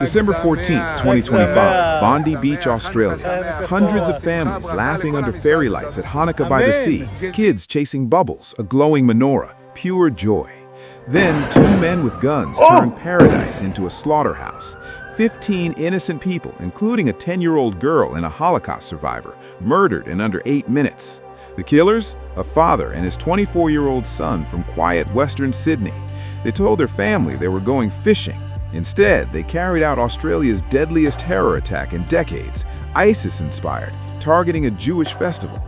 December 14th, 2025, Bondi Beach, Australia. Hundreds of families laughing under fairy lights at Hanukkah by the sea. Kids chasing bubbles, a glowing menorah, pure joy. Then, two men with guns turn paradise into a slaughterhouse. 15 innocent people, including a 10-year-old girl and a Holocaust survivor, murdered in under 8 minutes. The killers? A father and his 24-year-old son from quiet Western Sydney. They told their family they were going fishing. Instead, they carried out Australia's deadliest terror attack in decades, ISIS-inspired, targeting a Jewish festival.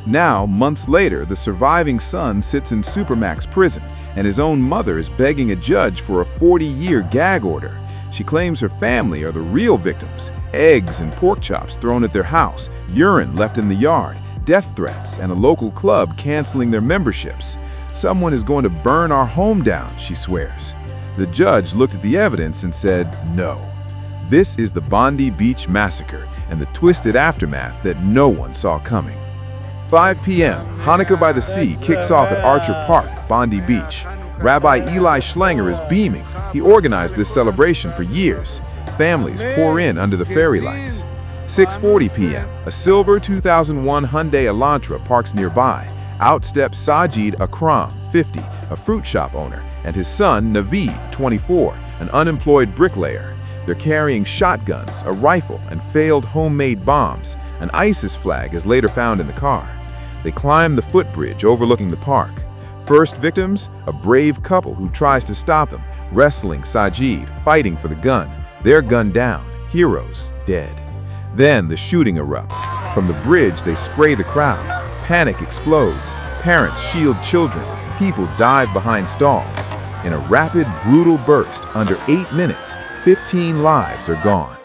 Now, months later, the surviving son sits in Supermax prison, and his own mother is begging a judge for a 40-year gag order. She claims her family are the real victims. Eggs and pork chops thrown at their house, urine left in the yard, death threats, and a local club canceling their memberships. Someone is going to burn our home down, she swears. The judge looked at the evidence and said, no. This is the Bondi Beach Massacre and the twisted aftermath that no one saw coming. 5 p.m., Hanukkah by the Sea kicks off at Archer Park, Bondi Beach. Rabbi Eli Schlanger is beaming. He organized this celebration for years. Families pour in under the fairy lights. 6:40 p.m., a silver 2001 Hyundai Elantra parks nearby. Out steps Sajid Akram, 50, a fruit shop owner, and his son Naveed, 24, an unemployed bricklayer. They're carrying shotguns, a rifle, and failed homemade bombs. An ISIS flag is later found in the car. They climb the footbridge overlooking the park. First victims, a brave couple who tries to stop them, wrestling Sajid, fighting for the gun. They're gunned down, heroes dead. Then the shooting erupts. From the bridge, they spray the crowd. Panic explodes. Parents shield children. People dive behind stalls. In a rapid, brutal burst, under 8 minutes, 15 lives are gone.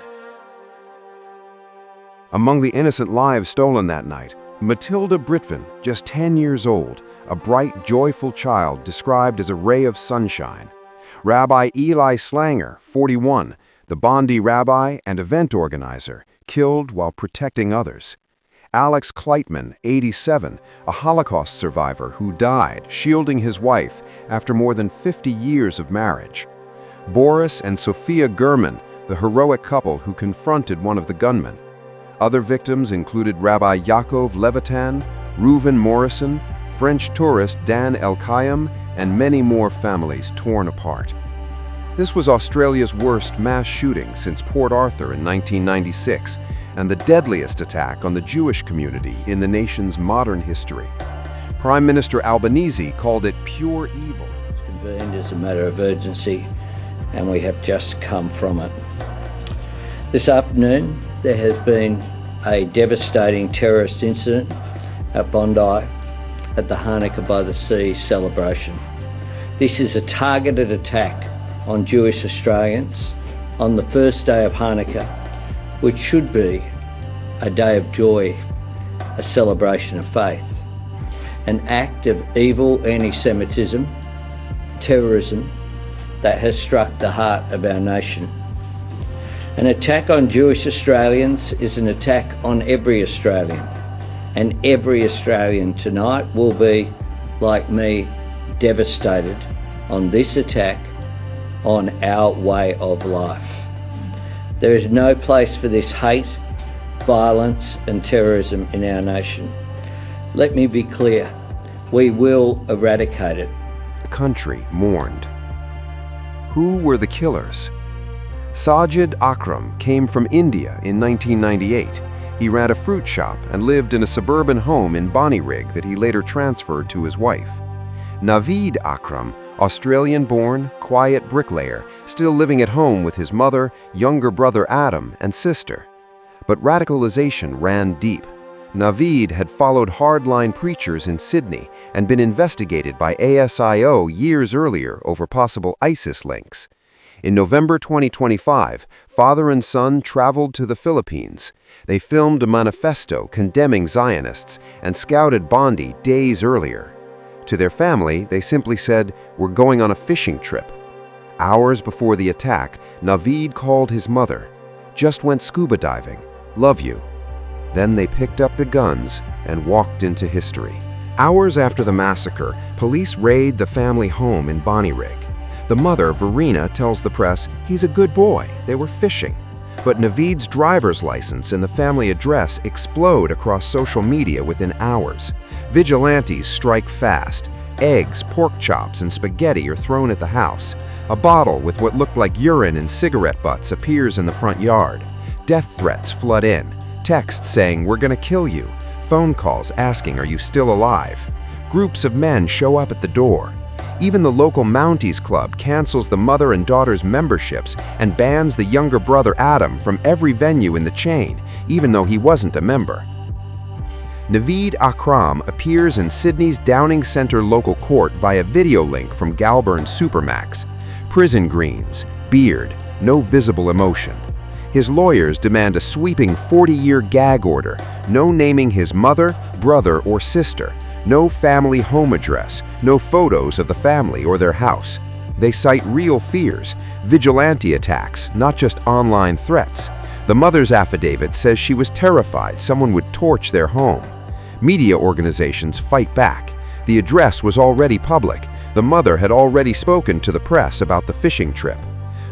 Among the innocent lives stolen that night, Matilda Britvin, just 10 years old, a bright, joyful child described as a ray of sunshine. Rabbi Eli Schlanger, 41, the Bondi rabbi and event organizer, killed while protecting others. Alex Kleitman, 87, a Holocaust survivor who died shielding his wife after more than 50 years of marriage. Boris and Sophia Gurman, the heroic couple who confronted one of the gunmen. Other victims included Rabbi Yaakov Levitan, Reuven Morrison, French tourist Dan El-Kayem, and many more families torn apart. This was Australia's worst mass shooting since Port Arthur in 1996, and the deadliest attack on the Jewish community in the nation's modern history. Prime Minister Albanese called it pure evil. It's convened as a matter of urgency, and we have just come from it. This afternoon, there has been a devastating terrorist incident at Bondi at the Hanukkah by the Sea celebration. This is a targeted attack on Jewish Australians on the first day of Hanukkah, which should be a day of joy, a celebration of faith. An act of evil anti-Semitism, terrorism that has struck the heart of our nation. An attack on Jewish Australians is an attack on every Australian, and every Australian tonight will be, like me, devastated on this attack on our way of life. There is no place for this hate, violence and terrorism in our nation. Let me be clear, we will eradicate it. The country mourned. Who were the killers? Sajid Akram came from India in 1998. He ran a fruit shop and lived in a suburban home in Bonnyrigg that he later transferred to his wife. Naveed Akram, Australian-born, quiet bricklayer, still living at home with his mother, younger brother Adam, and sister. But radicalization ran deep. Naveed had followed hardline preachers in Sydney and been investigated by ASIO years earlier over possible ISIS links. In November 2025, father and son traveled to the Philippines. They filmed a manifesto condemning Zionists and scouted Bondi days earlier. To their family, they simply said, "We're going on a fishing trip." Hours before the attack, Naveed called his mother. "Just went scuba diving. Love you." Then they picked up the guns and walked into history. Hours after the massacre, police raid the family home in Bonnyrigg. The mother, Verena, tells the press he's a good boy, they were fishing. But Naveed's driver's license and the family address explode across social media within hours. Vigilantes strike fast. Eggs, pork chops, and spaghetti are thrown at the house. A bottle with what looked like urine and cigarette butts appears in the front yard. Death threats flood in. Texts saying, "We're gonna kill you." Phone calls asking, "Are you still alive?" Groups of men show up at the door. Even the local Mounties Club cancels the mother and daughter's memberships and bans the younger brother Adam from every venue in the chain, even though he wasn't a member. Naveed Akram appears in Sydney's Downing Centre local court via videolink from Galburn Supermax. Prison greens, beard, no visible emotion. His lawyers demand a sweeping 40-year gag order, no naming his mother, brother, or sister, no family home address, no photos of the family or their house. They cite real fears, vigilante attacks, not just online threats. The mother's affidavit says she was terrified someone would torch their home. Media organizations fight back. The address was already public. The mother had already spoken to the press about the fishing trip.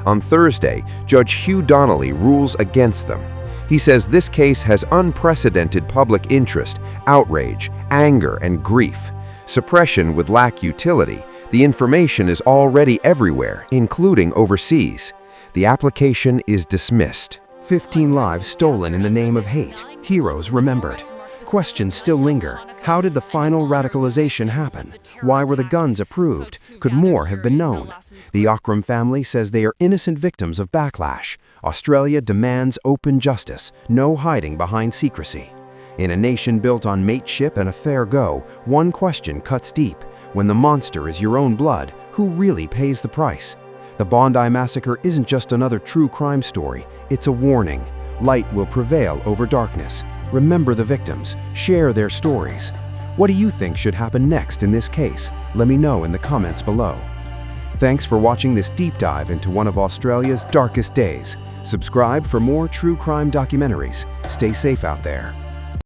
On Thursday, Judge Hugh Donnelly rules against them. He says this case has unprecedented public interest, outrage, anger, and grief. Suppression would lack utility. The information is already everywhere, including overseas. The application is dismissed. 15 lives stolen in the name of hate. Heroes remembered. Questions still linger. How did the final radicalization happen? Why were the guns approved? Could more have been known? The Akram family says they are innocent victims of backlash. Australia demands open justice, no hiding behind secrecy. In a nation built on mateship and a fair go, one question cuts deep. When the monster is your own blood, who really pays the price? The Bondi Massacre isn't just another true crime story, it's a warning. Light will prevail over darkness. Remember the victims, share their stories. What do you think should happen next in this case? Let me know in the comments below. Thanks for watching this deep dive into one of Australia's darkest days. Subscribe for more true crime documentaries. Stay safe out there.